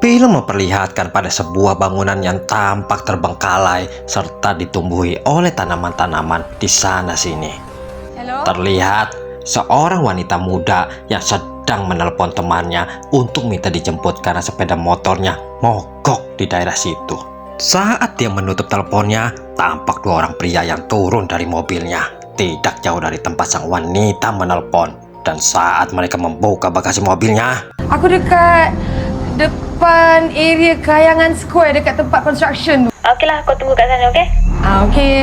Film memperlihatkan pada sebuah bangunan yang tampak terbengkalai serta ditumbuhi oleh tanaman-tanaman di sana sini. Terlihat seorang wanita muda yang sedang menelpon temannya untuk minta dijemput karena sepeda motornya mogok di daerah situ. Saat dia menutup teleponnya, tampak dua orang pria yang turun dari mobilnya tidak jauh dari tempat sang wanita menelpon. Dan saat mereka membuka bagasi mobilnya, aku dekat depan area Kayangan Square dekat tempat construction. Okeylah, kau tunggu kat sana, okey? Okey.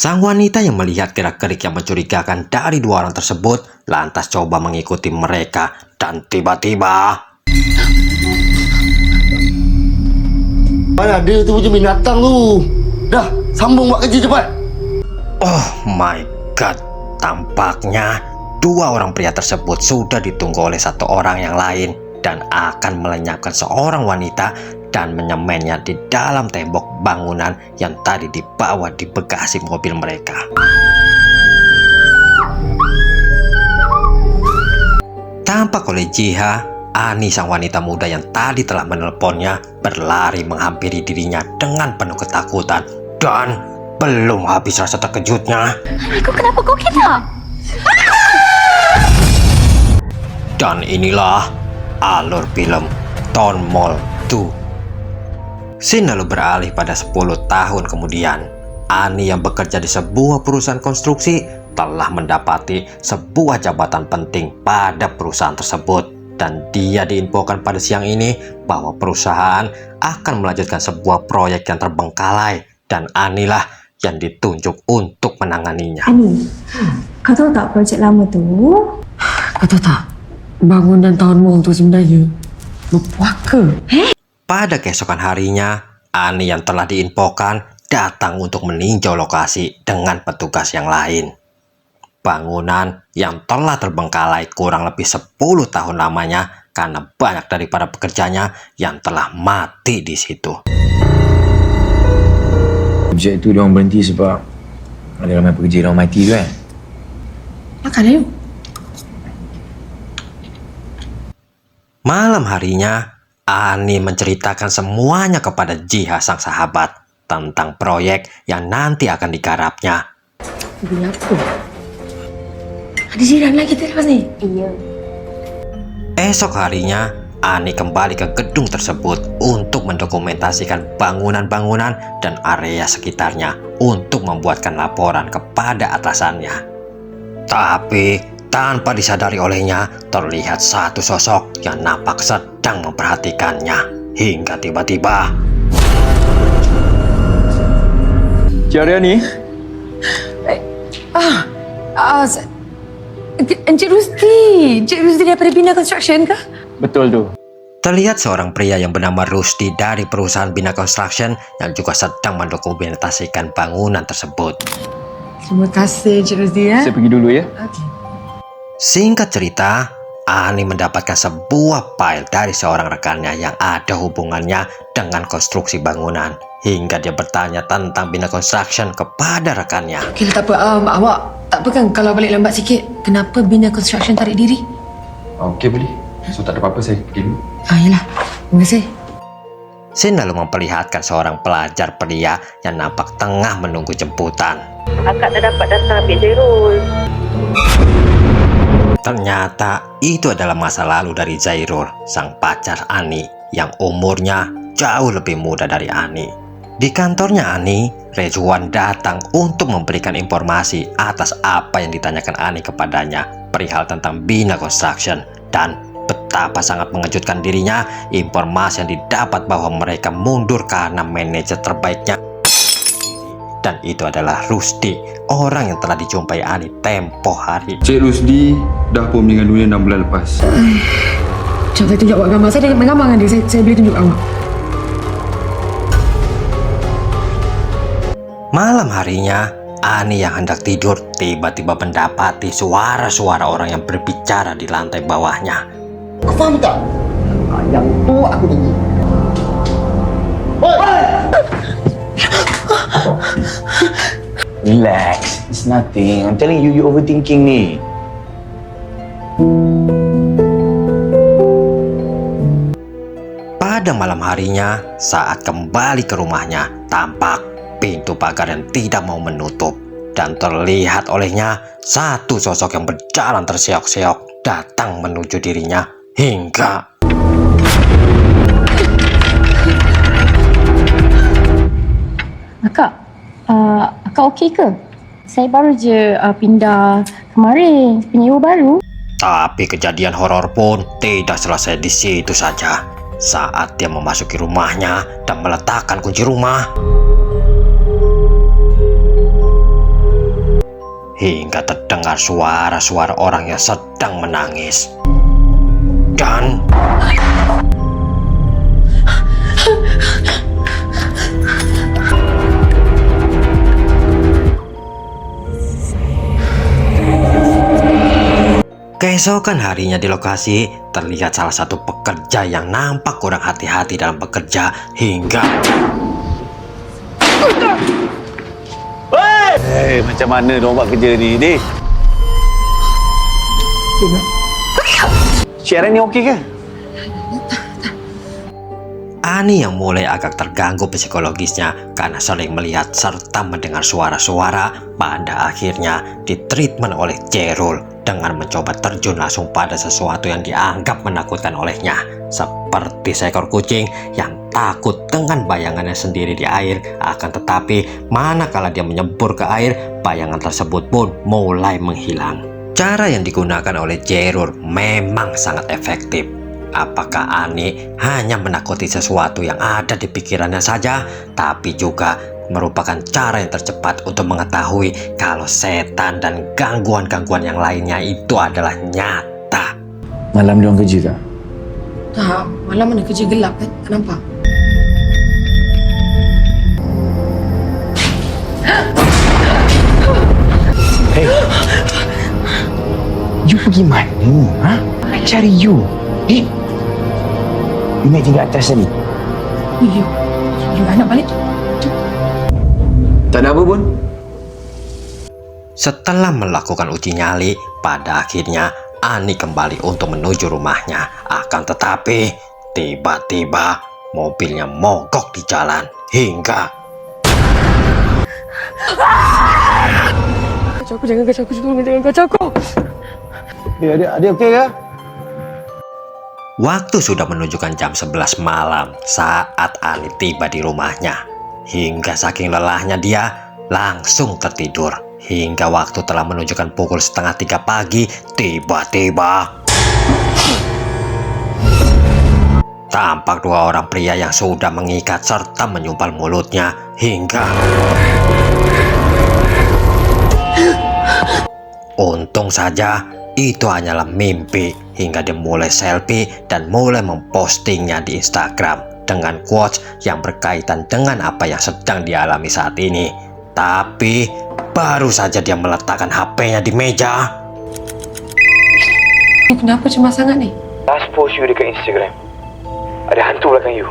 sang wanita yang melihat gerak-gerik yang mencurigakan dari dua orang tersebut lantas coba mengikuti mereka dan tiba-tiba mana dia tu punya binatang tu. Dah, sambung buat kerja cepat. oh my god, tampaknya dua orang pria tersebut sudah ditunggu oleh satu orang yang lain dan akan melenyapkan seorang wanita dan menyemennya di dalam tembok bangunan yang tadi dibawa di bagasi mobil mereka. Tampak oleh Jiha, Ani sang wanita muda yang tadi telah menelponnya berlari menghampiri dirinya dengan penuh ketakutan dan belum habis rasa terkejutnya. Kau kenapa kau kita? Dan inilah alur film Town Mall 2. Scene lalu beralih pada 10 tahun kemudian. Ani yang bekerja di sebuah perusahaan konstruksi telah mendapati sebuah jabatan penting pada perusahaan tersebut. Dan dia diinfokan pada siang ini bahwa perusahaan akan melanjutkan sebuah proyek yang terbengkalai. Dan Anilah yang ditunjuk untuk menanganinya. Ani, kau tahu tak projek lama tu? Kau tahu tak, bangunan Town Mall tu sebenarnya berpuaka. Pada keesokan harinya, Ani yang telah diinfokan datang untuk meninjau lokasi dengan petugas yang lain. Bangunan yang telah terbengkalai kurang lebih 10 tahun lamanya karena banyak dari para pekerjanya yang telah mati di situ. Projek tu diorang berhenti sebab ada ramai pekerja diorang mati tu kan. Makanlah yuk. Malam harinya, Ani menceritakan semuanya kepada Jiha sang sahabat tentang proyek yang nanti akan digarapnya. Bunyi apa? Ada jiran lagi lepas ni? Iya. Esok harinya, Ani kembali ke gedung tersebut untuk mendokumentasikan bangunan-bangunan dan area sekitarnya untuk membuatkan laporan kepada atasannya. Tapi tanpa disadari olehnya, terlihat satu sosok yang nampak sedang memperhatikannya hingga tiba-tiba Cik ni? Encik Rusti. Encik Rusti daripada Bina Construction kah? Betul tu. terlihat seorang pria yang bernama Rusdi dari perusahaan Bina Construction yang juga sedang mendokumentasikan bangunan tersebut. Terima kasih Encik Rusti ya. Saya pergi dulu ya. Okey. Singkat cerita, Ani mendapatkan sebuah file dari seorang rekannya yang ada hubungannya dengan konstruksi bangunan. Hingga dia bertanya tentang Bina Construction kepada rekannya. Okey, tak apa. Awak tak apa kan kalau balik lambat sikit? Kenapa Bina Construction tarik diri? Okey, boleh. So tak ada apa-apa, saya pergi dulu. Yalah. Terima kasih. Scene lalu memperlihatkan seorang pelajar pria yang nampak tengah menunggu jemputan. Akak tak dapat datang ambil Zairul. Ternyata itu adalah masa lalu dari Zairul, sang pacar Ani yang umurnya jauh lebih muda dari Ani. Di kantornya Ani, Rezwan datang untuk memberikan informasi atas apa yang ditanyakan Ani kepadanya perihal tentang Bina Construction, dan betapa sangat mengejutkan dirinya informasi yang didapat bahwa mereka mundur karena manajer terbaiknya. Dan itu adalah Rusdi, orang yang telah dijumpai Ani tempo hari. Cik Rusdi dah pun meninggal dunia 6 bulan lepas. Jom saya tunjuk awak gambar. Saya dah gambar dengan dia. Saya boleh tunjuk awak. Malam harinya, Ani yang hendak tidur tiba-tiba mendapati suara-suara orang yang berbicara di lantai bawahnya. Kau faham tak? Yang tu aku dengar. Relax. It's nothing. I'm telling you, you overthinking ni. Pada malam harinya, saat kembali ke rumahnya, tampak pintu pagar yang tidak mau menutup. Dan terlihat olehnya satu sosok yang berjalan terseok-seok datang menuju dirinya hingga... Akak, akak okey ke? Saya baru je pindah kemarin, penyewa baru. Tapi kejadian horor pun tidak selesai di situ saja. Saat dia memasuki rumahnya dan meletakkan kunci rumah, hingga terdengar suara-suara orang yang sedang menangis. Dan keesokan harinya di lokasi terlihat salah satu pekerja yang nampak kurang hati-hati dalam bekerja hingga... Hei, macam mana diorang buat kerja ni, Dek? Sharon ni okey ke? Ani yang mulai agak terganggu psikologisnya karena sering melihat serta mendengar suara-suara, pada akhirnya ditreatment oleh Jerul dengan mencoba terjun langsung pada sesuatu yang dianggap menakutkan olehnya, seperti seekor kucing yang takut dengan bayangannya sendiri di air. Akan tetapi manakala dia menyembur ke air, bayangan tersebut pun mulai menghilang. Cara yang digunakan oleh Jerul memang sangat efektif. Apakah Ani hanya menakuti sesuatu yang ada di pikirannya saja, tapi juga merupakan cara yang tercepat untuk mengetahui kalau setan dan gangguan-gangguan yang lainnya itu adalah nyata? Malam diorang kerja tak? Tak, malam mana kerja gelap kan? Tak nampak. Hey, you pergi mana? Ha? I cari you. Hey, you naik tingkat atas tadi. You nak balik? Tak ada apa pun. Setelah melakukan uji nyali, pada akhirnya Ani kembali untuk menuju rumahnya. Akan tetapi tiba-tiba mobilnya mogok di jalan hingga... Kacau aku, jangan kacau aku, jangan kacau aku. Dia okey ke? Waktu sudah menunjukkan jam 11 malam saat Ani tiba di rumahnya. Hingga saking lelahnya dia langsung tertidur. Hingga waktu telah menunjukkan pukul 2:30 pagi, tiba-tiba tampak dua orang pria yang sudah mengikat serta menyumpal mulutnya hingga... Untung saja itu hanyalah mimpi, hingga dia mulai selfie dan mulai mempostingnya di Instagram dengan quotes yang berkaitan dengan apa yang sedang dialami saat ini. Tapi baru saja dia meletakkan HP-nya di meja, Kenapa cemas sangat ni? Last post you dekat Instagram, ada hantu belakang you.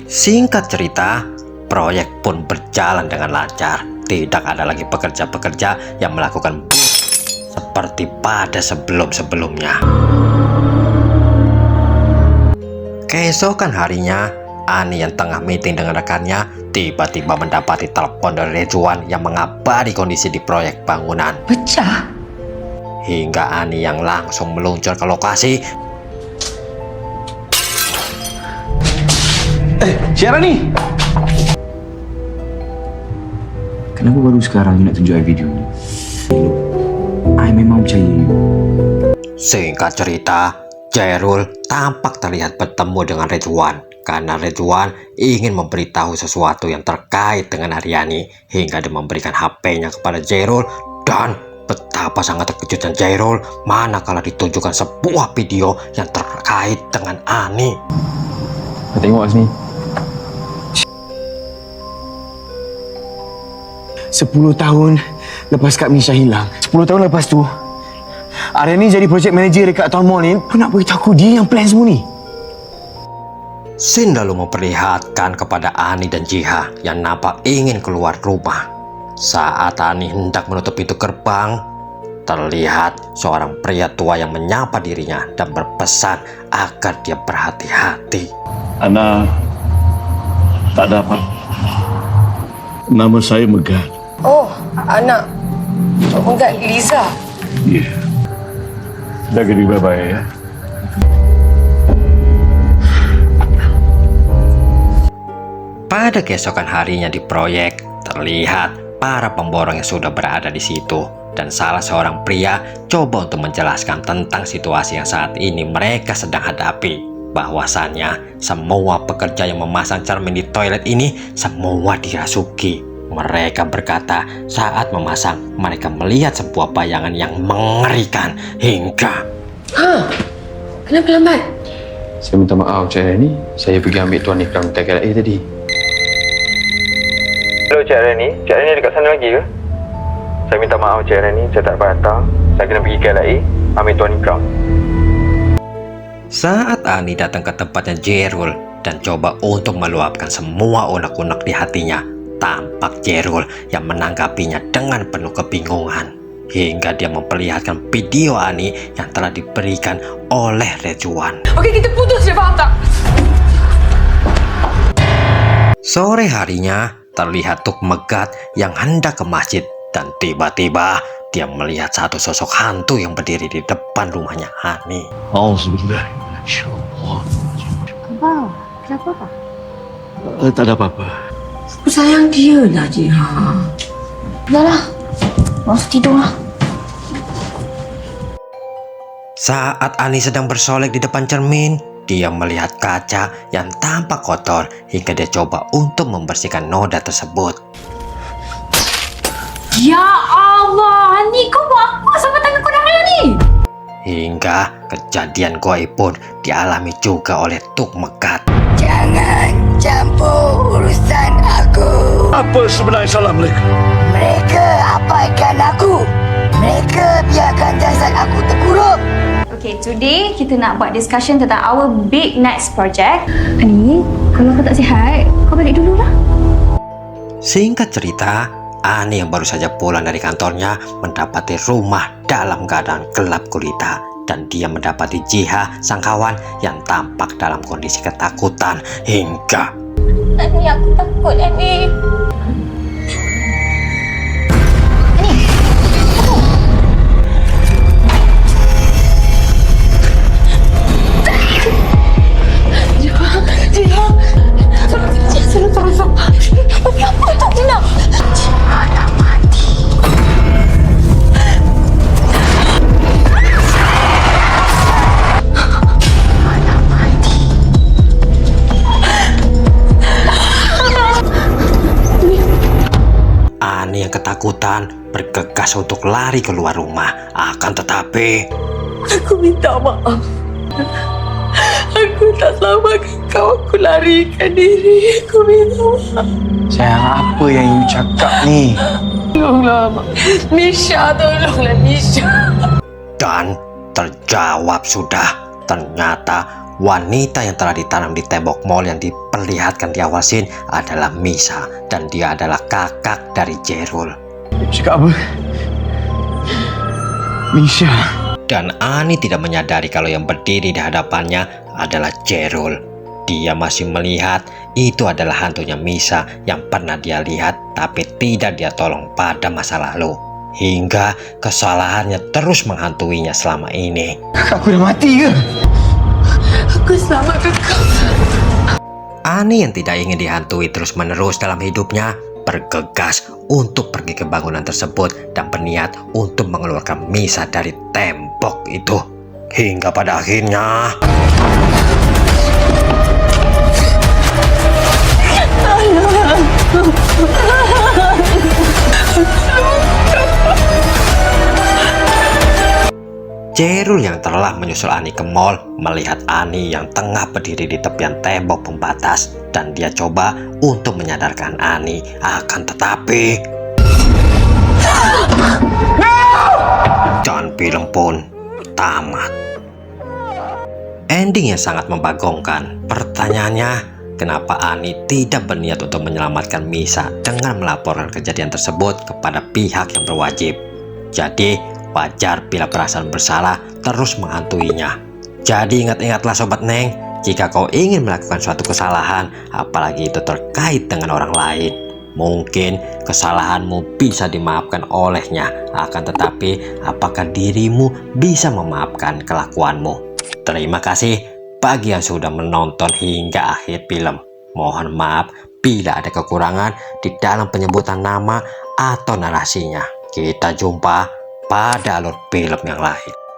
Singkat cerita, proyek pun berjalan dengan lancar. Tidak ada lagi pekerja-pekerja yang melakukan seperti pada sebelum-sebelumnya. Keesokan harinya, Ani yang tengah meeting dengan rekannya tiba-tiba mendapati telepon dari Rejuan yang mengabari kondisi di proyek bangunan. Pecah? Hingga Ani yang langsung meluncur ke lokasi. Sharon ni! Kenapa baru sekarang you nak tunjuk I video ni? I memang percaya you. Singkat cerita, Jerul tampak terlihat bertemu dengan Rejuan karena Rejuan ingin memberitahu sesuatu yang terkait dengan Aryani, hingga dia memberikan HP-nya kepada Jerul. Dan betapa sangat terkejutnya Jerul manakala ditunjukkan sebuah video yang terkait dengan Ani. Kau tengok Azmi. 10 tahun lepas Kak Misha hilang, 10 tahun lepas tu Aryani jadi project manager dekat Town Mall ni. Kau nak beritahu aku dia yang plan semua ni? Sin lalu memperlihatkan kepada Ani dan Jiha yang nampak ingin keluar rumah. Saat Ani hendak menutup pintu gerbang, terlihat seorang pria tua yang menyapa dirinya dan berpesan agar dia berhati-hati. Ana tak dapat. Nama saya Megat. Oh, anak. Enggak, Liza. Ya. Jaga diri baik-baik ya. Pada keesokan harinya di proyek, terlihat para pemborong yang sudah berada di situ. Dan salah seorang pria coba untuk menjelaskan tentang situasi yang saat ini mereka sedang hadapi. Bahwasannya semua pekerja yang memasang cermin di toilet ini semua dirasuki. Mereka berkata saat memasang mereka melihat sebuah bayangan yang mengerikan hingga... Kenapa lambat? Saya minta maaf Cik Rani, saya pergi ambil Tuan Ikram dekat KLA tadi. Hello Cik Rani dekat sana lagi ke? Saya minta maaf Cik Rani, saya tak dapat datang. Saya kena pergi KLA ambil Tuan Ikram. Saat Ani datang ke tempatnya Jerul dan coba untuk meluapkan semua unek-unek di hatinya, tampak Jerul yang menanggapinya dengan penuh kebingungan. Hingga dia memperlihatkan video Ani yang telah diberikan oleh Rejuan. Okey, kita putus je, faham tak? Sore harinya, terlihat Tuk Megat yang hendak ke masjid. Dan tiba-tiba, dia melihat satu sosok hantu yang berdiri di depan rumahnya Ani. Alhamdulillah. Abang, kenapa Pak? Tak ada apa-apa. Aku sayang dia lah, Jiha. Dah lah, masuk tidur lah. Saat Ani sedang bersolek di depan cermin, dia melihat kaca yang tampak kotor hingga dia coba untuk membersihkan noda tersebut. Ya Allah, Ani, kau buat apa sampai tangan kau dah merah ni? Hingga kejadian goib pun dialami juga oleh Tuk Megat. Jangan campur urusan aku. Apa sebenarnya salah mereka? Mereka abaikan aku. Mereka biarkan jasad aku terkurung. Okay, today kita nak buat discussion tentang our big next project. Ani, kalau kau tak sihat, kau balik dulu lah. Singkat cerita, Ani yang baru saja pulang dari kantornya mendapati rumah dalam keadaan gelap gulita. Dan dia mendapati Jiha, sang kawan, yang tampak dalam kondisi ketakutan hingga... Ani, aku takut, Ani. Ani yang ketakutan bergegas untuk lari keluar rumah. Akan tetapi... Aku minta maaf. Aku tak selamatkan kau. Aku larikan diri. Aku minta maaf. Sayang, apa yang you cakap ni? Tolonglah, Mak. Nisha, tolonglah, Nisha. Dan terjawab sudah. Ternyata wanita yang telah ditanam di tembok mall yang diperlihatkan di awal scene adalah Misa. Dan dia adalah kakak dari Jerul. Cakap apa? Misha. Dan Ani tidak menyadari kalau yang berdiri di hadapannya adalah Jerul. Dia masih melihat itu adalah hantunya Misa yang pernah dia lihat tapi tidak dia tolong pada masa lalu. Hingga kesalahannya terus menghantuinya selama ini. Aku dah mati ke? Aku selamatkan kau. Ani yang tidak ingin dihantui terus-menerus dalam hidupnya bergegas untuk pergi ke bangunan tersebut dan berniat untuk mengeluarkan Misa dari tembok itu. Hingga pada akhirnya... Jerul yang telah menyusul Ani ke mall melihat Ani yang tengah berdiri di tepian tembok pembatas dan dia coba untuk menyadarkan Ani. Akan tetapi dan film pun tamat. ending yang sangat membagongkan. Pertanyaannya, kenapa Ani tidak berniat untuk menyelamatkan Misha dengan melaporkan kejadian tersebut kepada pihak yang berwajib? Jadi, wajar bila perasaan bersalah terus menghantuinya. Jadi ingat-ingatlah Sobat Neng, jika kau ingin melakukan suatu kesalahan, apalagi itu terkait dengan orang lain, mungkin kesalahanmu bisa dimaafkan olehnya, akan tetapi apakah dirimu bisa memaafkan kelakuanmu? Terima kasih bagi yang sudah menonton hingga akhir film. Mohon maaf bila ada kekurangan di dalam penyebutan nama atau narasinya. Kita jumpa pada alur film yang lain.